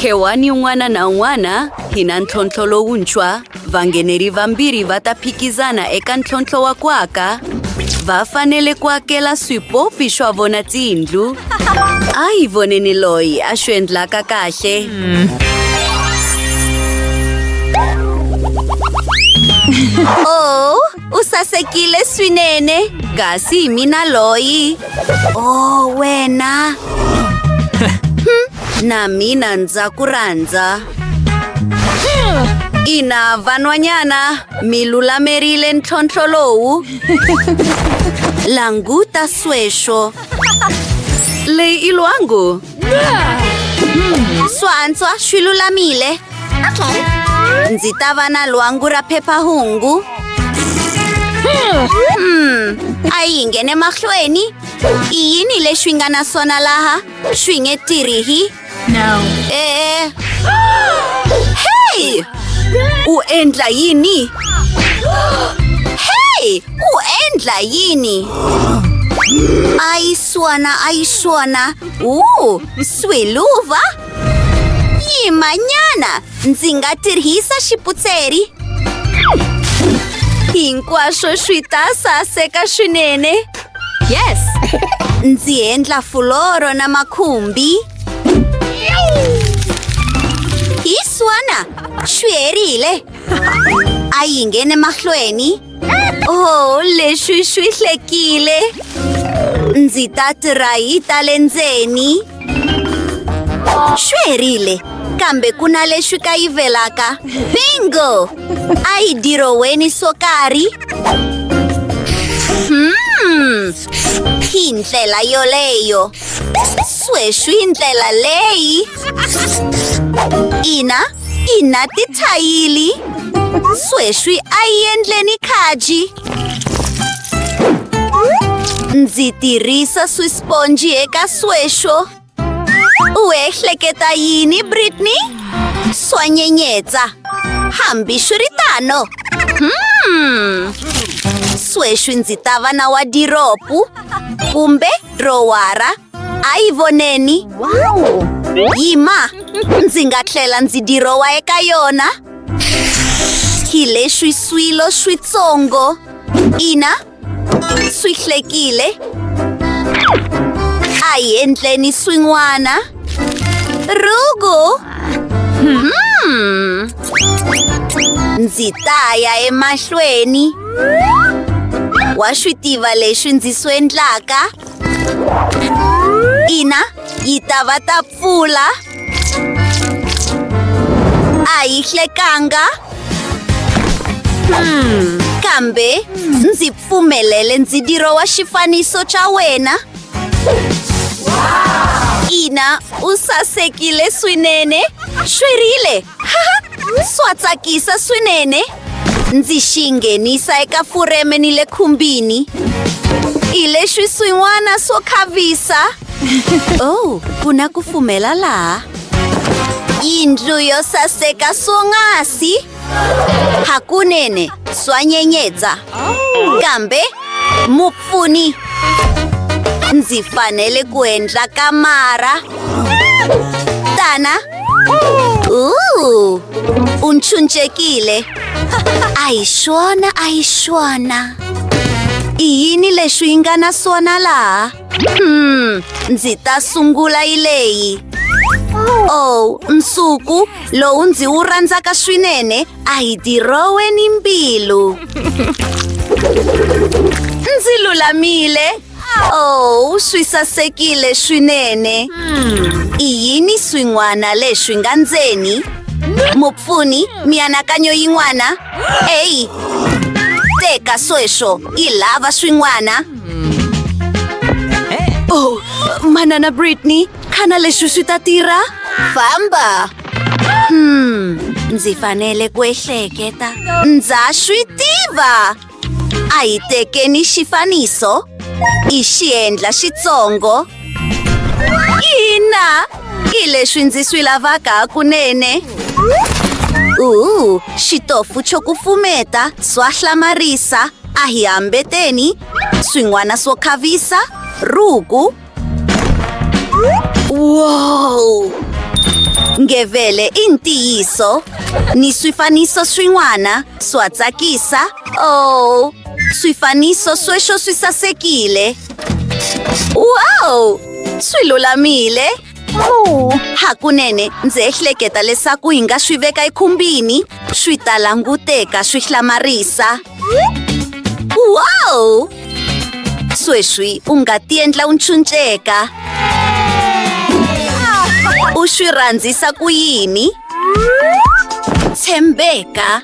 Hewani un'wana na un'wana hi na ntlhontlho lowuntshwa. Vangheneri vambirhi va ta phikizana eka ntlhontlho wa ku aka. Va fanele ku akela swipopi swa vona tiyindlu. A hi voneni loyi a swi endlaka kahle. Oh, u sasekile swinene. Kasi hi mina loyi. Oh, wena. Na mina ndza ku rhandza. Ina van'wanyana mi lulamerile ntlhontlho lowu. Languta sweswo. Leyi i lwangu. Swantswa swi lulamile. Ndzi ta va na lwangu ra phephahungu. A yi nghene mahlweni. I yini leswi nga na swona laha? Swi nge tirhi. No. Hey! U endla yini? Hey! U endla yini? Ai swona. Swiluva? Yimanyana, ndzi nga tirhisa xiputseri. Hinkwaswo swi ta saseka swinene. Yes. Ndzi endla fuloro na makhumbi. Hi swona, swi herile. A yi nghene mahlweni. Oh, leswi swi hlekile. Ndzi ta tirhayita le ndzeni. Swi herile, kambe ku na leswi kayivelaka. Bingo! A hi diroweni swo karhi. Hi ndlela yoleyo. Sweswi hi ndlela leyi. Ina tithayili. Sweswi a yi endleni khaji. Ndzi tirhisa swisponji eka sweswo. U ehleketa yini, Britney? Swa nyenyetsa. Hambi swi ri tano. Sweswi ndzi ta va na wadiropu. Kumbe drowara. A yi voneni. Yima, ndzi nga tlhela ndzi dirowa eka yona. Hi leswi swilo switsongo. Ina, swi hlekile. A hi endleni swin'wana. Rugu. Ndzi ta ya emahlweni. Wa swi tiva leswi ndzi swi endlaka? Ina, yi ta va ta pfula. A yi hlekanga. Kambe ndzi pfumelele ndzi dirowa xifaniso xa wena. Ina, u sasekile swinene. Swirile. Swa tsakisa swinene. Ndzi xi nghenisa eka fureme ni le khumbini. I leswi swin'wana swo khavisa. Oh, ku na ku fumela laha. Yindlu yo saseka swonghasi. Hakunene, swa nyenyetsa. Kambe, mupfuni. Ndzi fanele ku endla kamara. Tana. U nchunchekile. A hi swona. I yini leswi yi nga na swona laha? Ndzi ta sungula yi leyi. Oh, nsuku lowu ndzi wu rhandzaka swinene. A hi dirowe ni mbilu. Ndzi lulamile. Oh, swi sasekile swinene. I yini swin'wana leswi nga ndzeni? Mupfuni, mianakanyo yin'wana. Hey, teka sweswo, i lava swin'wana. Oh, manana Britney, khana leswi swi ta tirha? Famba. Ndzi fanele ku ehleketa. Ndza swi tiva. A hi tekeni xifaniso. I xi endla xitsongo. Ina, i leswi ndzi swi lavaka hakunene. Xitofu xo kufumeta swa hlamarisa. A hi hambeteni swin'wana swo khavisa. Rugu. Wow! ngevele i ntiyiso ni swifaniso swin'wana swa tsakisa. Oh, swifaniso sweswo swi sasekile. Wow, swi lulamile. Hakunene ndzi ehleketa leswaku hi nga swi veka ekhumbini swi ta languteka swi hlamarisa. Wow, sweswi u nga tiendla u nchunceka. U swi rhandzisa ku yini? Tshembeka.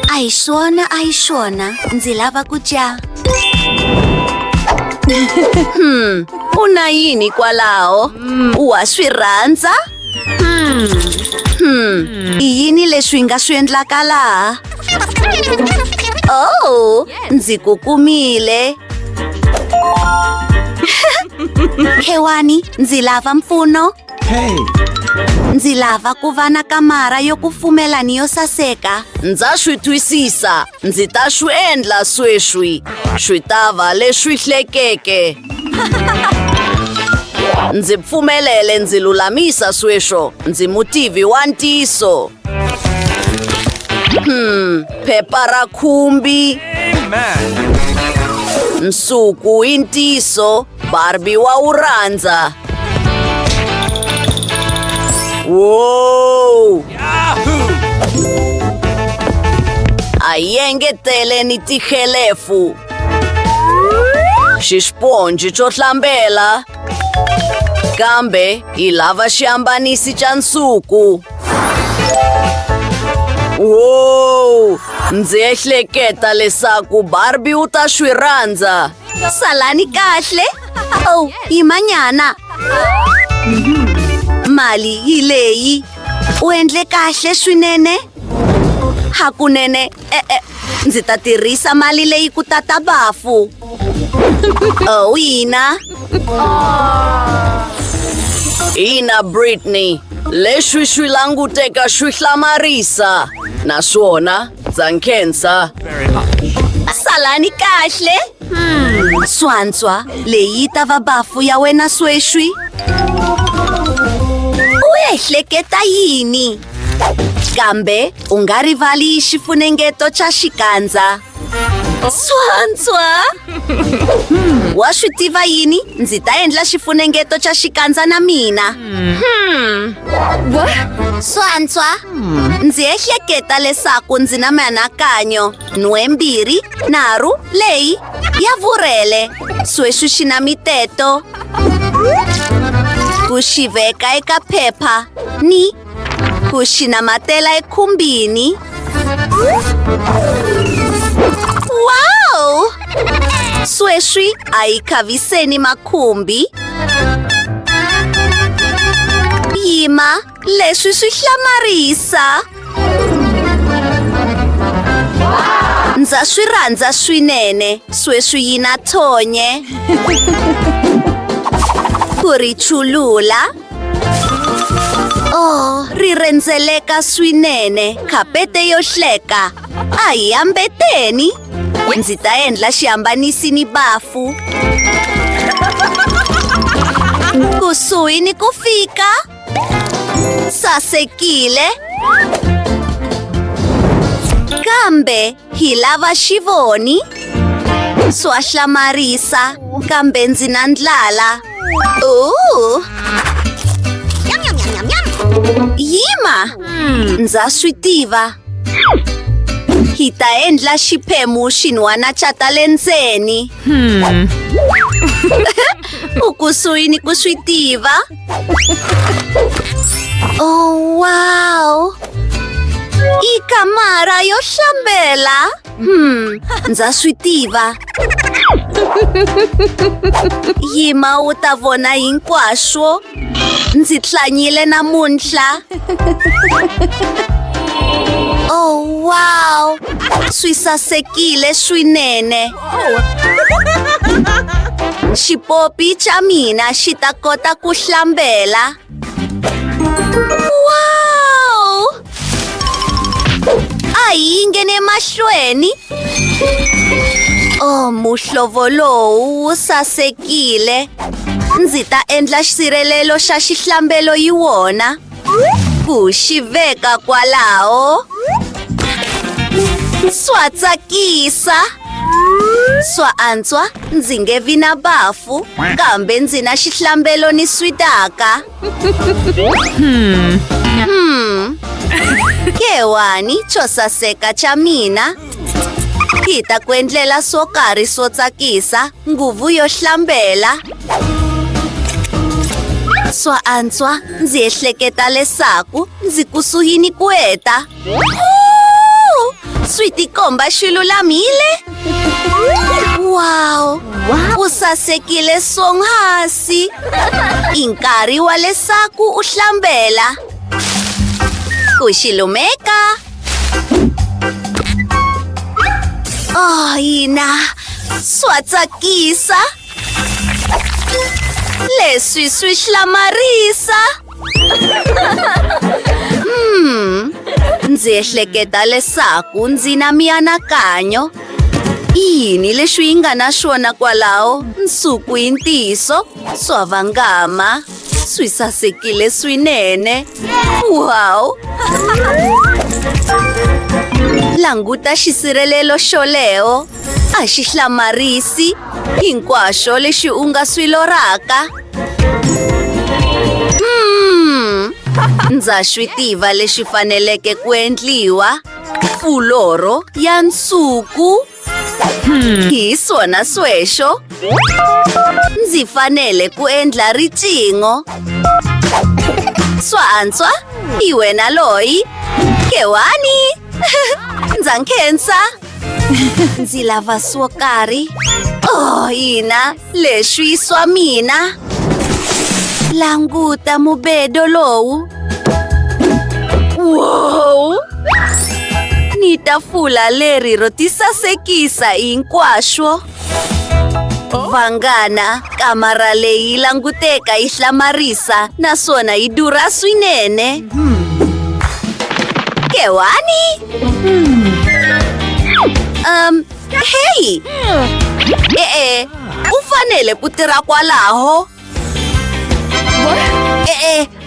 A hi swona, ndzi lava ku dya. U na yini kwalaho? Wa swi rhandza? I yini leswi nga swi endlaka laha? Oh, ndzi ku kumile. Khewani, ndzi lava mpfuno. Hey! Ndzi lava ku va na kamara yo kufumela ni yo saseka. Ndza swi twisisa. Ndzi ta swi endla sweswi. Swi ta va leswi hlekeke. Ndzi pfumelele ndzi lulamisa sweswo. Ndzi mutivi wa ntiso. Phepha ra khumbi. Amen! Nsuku i ntiso. Barbie wa wu rhandza. Wow! Yahoo! A yengetele ni tikhelefu. Xisponji xo hlambela. Kambe hi lava xihambanisi xa nsuku. Wow! Ndzi ehleketa leswaku Barbie u ta swi rhandza. Salani kahle. Oh, hi manyana. Mali hi leyi. U endle kahle swinene. Hakunene, ndzi ta tirhisa mali leyi ku tata bafu. Oh, Ina. Ina Britney, leswi swi languteka swi hlamarisa. Naswona, ndza nkhensa. Very much. Salani kahle. Swantswa, leyi ta va bafu ya wena sweswi. U ehleketa yini? Kambe u nga rivali xifunengeto xa xikandza. Swantswa! Wa swi tiva yini? Ndzi ta endla xifunengeto xa xikandza na mina. Swantswa, ndzi ehleketa leswaku ndzi na mianakanyo. Nwembiri, nharhu, leyi ya vurhele. Sweswi xi na miteto. Ku xi veka eka phepha ni ku xi namatela ekhumbini. Wow! Sweswi a hi khaviseni makhumbi. Yima, leswi swi hlamarisa. Ndza swi rhandza swinene. Sweswi yi na thonye. Ku ri chulula. Oh, ri rhendzeleka swinene. Khapete yo hleka. A hi ambeteni. Ndzi ta endla xihambanisi ni bafu. Kusuhi ni ku fika. Sasekile. Kambe hi lava xivoni. Swa hlamarisa. Kambe ndzi na ndlala. Yima, ndza swi tiva. Hi ta endla xiphemu xin'wana xa ta le ndzeni. U kusuhi ni ku swi tiva. Oh, wow! I kamara yo hlambela. Ndza swi tiva. Yima u ta vona hinkwaswo. Ndzi tlhanyile namuntlha. Oh, wow! Swi sasekile swinene. Xipopi xa mina xi ta kota ku hlambela. Wow! A hi nghene mahlweni. Oh, muhlovo lowu wu sasekile. Ndzi ta endla xisirhelelo xa xihlambelo hi wona. ku xi veka kwalaho. Swa tsakisa. Swa antswa ndzi nge vi na bafu, kambe ndzi na xihlambelo ni switaka. Kewani xo saseka xa mina. Hi ta ku endlela swo karhi swo tsakisa, nguvu yo hlambela. Swa antswa ndzi ehleketa leswaku ndzi kusuhi ni ku heta. Swi tikomba xi lulamile. Wow! U sasekile swonghasi. I nkarhi wa leswaku u hlambela. Ku xi lumeka. Oh, hina swa tsakisa. Leswi swi hlamarisa. Ndzi ehleketa leswaku ndzi na mianakanyo. Yini leswi yi nga na swona kwalaho? Nsuku hi ntiyiso, swa vangama, swi sasekile swinene. Wow! Languta xisirhelelo xo leho. A xi hlamarisi hinkwaswo lexi u nga swi loraka. Ndza swi tiva lexi faneleke ku endliwa. Fuloro ya nsuku. Hi swona sweswo. Ndzi fanele ku endla riqingho. Swa antswa, hi wena loyi. Kewani. Ndza nkhensa. Ndzi lava swo karhi. Oh, hina leswi swa mina. Languta mubedo lowu. Wow! Ni tafula leri ro tisasekisa hinkwaswo. Vangana, kamara leyi languteka yi hlamarisa naswona yi durha swinene. Kewani? Hey! U fanele ku tirha kwalaho.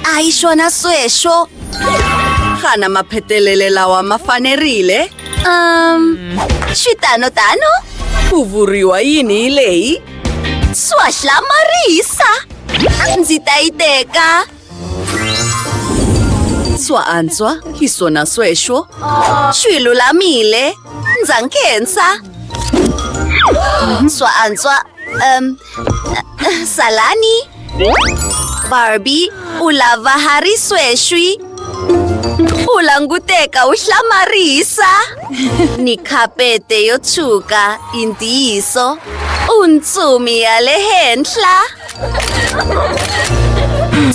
A hi swona sweswo. Khana maphetelele lawa ma fanerile. Xitano tano? Ku vuriwa yini hi leyi? Swa hlamarisa. Ndzi ta yi teka. Swa antswa, hi swona sweswo. Swi lulamile. Ndza nkhensa. Swa antswa. Salani? Barbie, u lava hari sweswi. U languteka u hlamarisa. Ni khapete yo tshuka i ntiyiso. U ntsumi ya le henhla.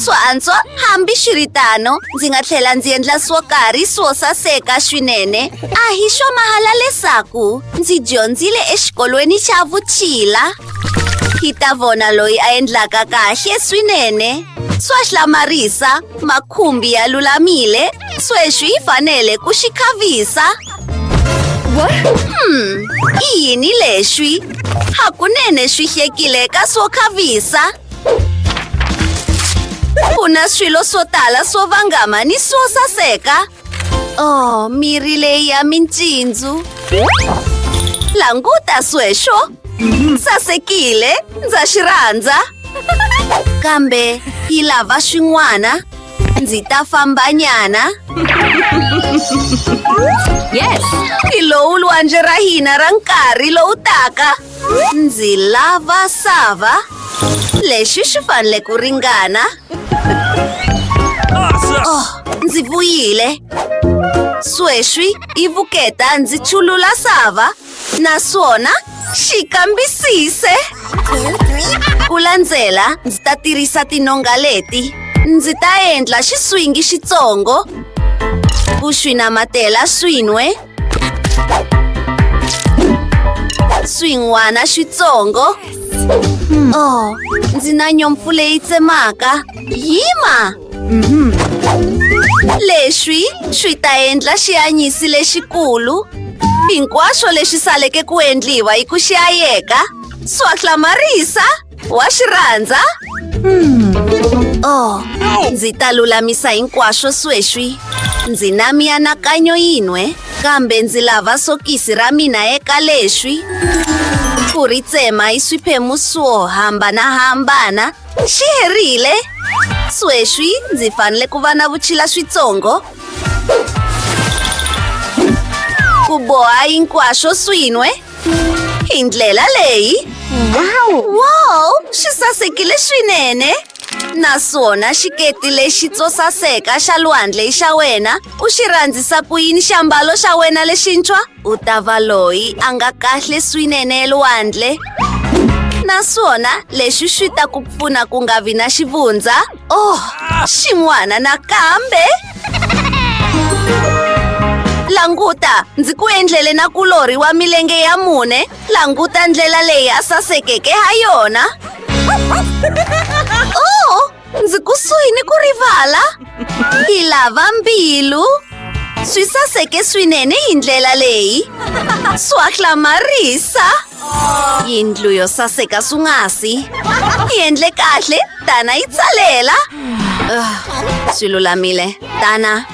Swa antswa, hambi xiritano ndzi nga tlhela ndzi endla swo karhi swo saseka swinene. A hi swo mahala leswaku ndzi dyondzile exikolweni xa Vutshila. Hi ta vona loyi a endlaka kahle swinene. Swa hlamarisa, makhumbi ya lulamile. Sweswi hi fanele ku xi khavisa. I yini leswi? Hakunene swi hlekile ka swo khavisa. Ku na swilo swo tala swo vangama ni swo saseka. Oh, mirhi leyi ya mincindzu. Languta sweswo. Sasekile, ndza xi rhandza. Kambe hi lava swin'wana. Ndzi ta fambanyana. Yes! Hi lowu lwandle ra hina ra nkarhi lowu taka. Ndzi lava sava. Leswi swi fanele ku ringana. Oh, ndzi vuyile. Sweswi i vuketa ndzi chulula sava. Naswona xi kambisise. Ku landzela ndzi ta tirhisa tinonga leti. Ndzi ta endla xiswingi xitsongo. Ku swi namatela swin'we. Swin'wana xitsongo. Oh, ndzi na nyompfu leyi tsemaka. Yima! Leswi swi ta endla xihanyisi lexikulu. Hinkwaswo leswi saleke ku endliwa hi ku xiyayeka. Swa hlamarisa. Wa xi rhandza? Oh, ndzi ta lulamisa hinkwaswo sweswi. Ndzi na mianakanyo yin'we, kambe ndzi lava sokisi ra mina eka leswi. Ku ri tsema hi swiphemu swo hambanahambana. Xi herile. Sweswi ndzi fanele ku va na vuchila switsongo. Ku boha hinkwaswo swin'we. Hi ndlela leyi. Wow, xi sasekile swinene. Naswona xiketi lexi to saseka xa lwandle xa wena, u xi rhandzisa ku yini xiambalo xa wena lexintshwa? U ta va loyi a nga kahle swinene elwandle. Naswona leswi swi ta ku pfuna ku nga vi na xivundza. Oh, xin'wana nakambe. Languta, ndzi ku endlele na kulori wa milenge ya mune. Languta ndlela leyi a sasekeke ha yona. Oh, ndzi kusuhi ni ku rivala. Hi lava mbilu. Swi saseke swinene hi ndlela leyi. Swa hlamarisa. Yindlu yo saseka swungasi. Hi endle kahle, Tana yi tsalela. Swi lulamile. Tana,